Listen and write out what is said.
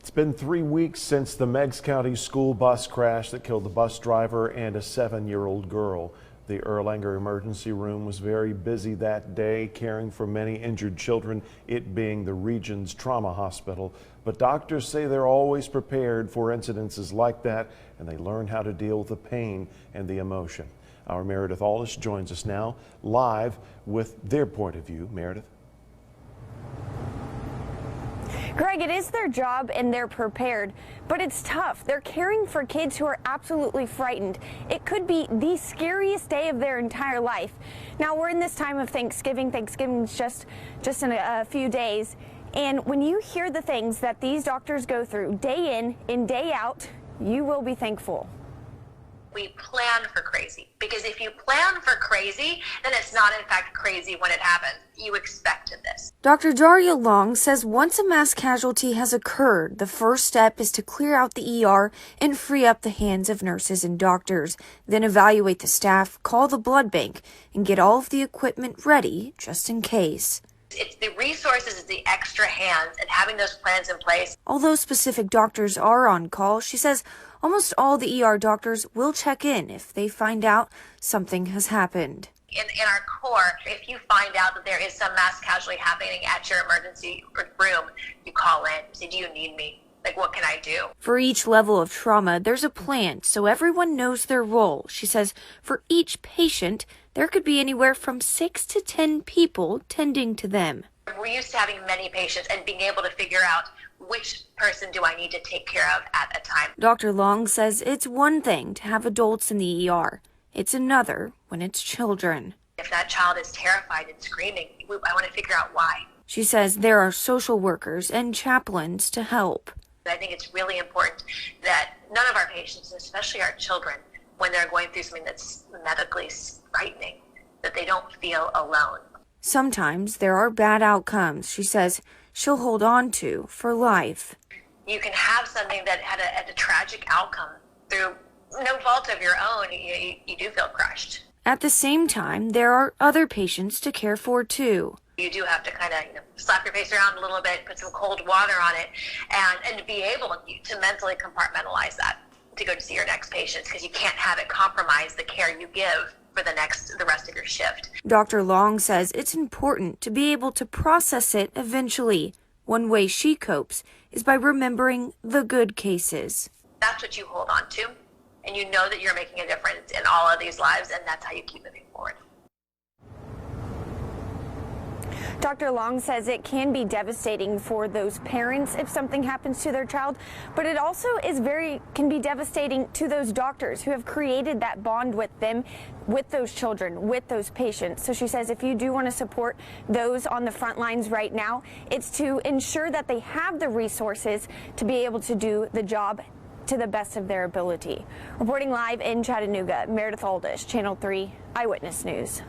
It's been 3 weeks since the Meigs County school bus crash that killed the bus driver and a 7-year-old girl. The Erlanger Emergency Room was very busy that day, caring for many injured children, it being the region's trauma hospital. But doctors say they're always prepared for incidences like that, and they learn how to deal with the pain and the emotion. Our Meredith Aldis joins us now live with their point of view. Meredith. Greg, it is their job and they're prepared, but it's tough. They're caring for kids who are absolutely frightened. It could be the scariest day of their entire life. Now, we're in this time of Thanksgiving. Thanksgiving's just in a few days. And when you hear the things that these doctors go through day in and day out, you will be thankful. We plan for crazy, because if you plan for crazy, then it's not in fact crazy when it happens. You expected this. Dr. Daria Long says once a mass casualty has occurred, the first step is to clear out the ER and free up the hands of nurses and doctors, then evaluate the staff, call the blood bank, and get all of the equipment ready just in case. It's the resources, it's the extra hands, and having those plans in place. Although specific doctors are on call, she says almost all the ER doctors will check in if they find out something has happened. In our core, if you find out that there is some mass casualty happening at your emergency room, you call in, say, do you need me? Like, what can I do? For each level of trauma, there's a plan so everyone knows their role. She says for each patient, there could be anywhere from 6 to 10 people tending to them. We're used to having many patients and being able to figure out which person do I need to take care of at a time. Dr. Long says it's one thing to have adults in the ER. It's another when it's children. If that child is terrified and screaming, I want to figure out why. She says there are social workers and chaplains to help. I think it's really important that none of our patients, especially our children, when they're going through something that's medically frightening, that they don't feel alone. Sometimes there are bad outcomes, she says she'll hold on to for life. You can have something that had a tragic outcome through no fault of your own. You do feel crushed. At the same time, there are other patients to care for too. You do have to kind of slap your face around a little bit, put some cold water on it, and be able to mentally compartmentalize that to go to see your next patient, because you can't have it compromise the care you give for the rest of your shift. Dr. Long says it's important to be able to process it eventually. One way she copes is by remembering the good cases. That's what you hold on to, and you know that you're making a difference in all of these lives, and that's how you keep moving forward. Dr. Long says it can be devastating for those parents if something happens to their child, but it also can be devastating to those doctors who have created that bond with them, with those children, with those patients. So she says if you do want to support those on the front lines right now, it's to ensure that they have the resources to be able to do the job to the best of their ability. Reporting live in Chattanooga, Meredith Aldis, Channel 3 Eyewitness News.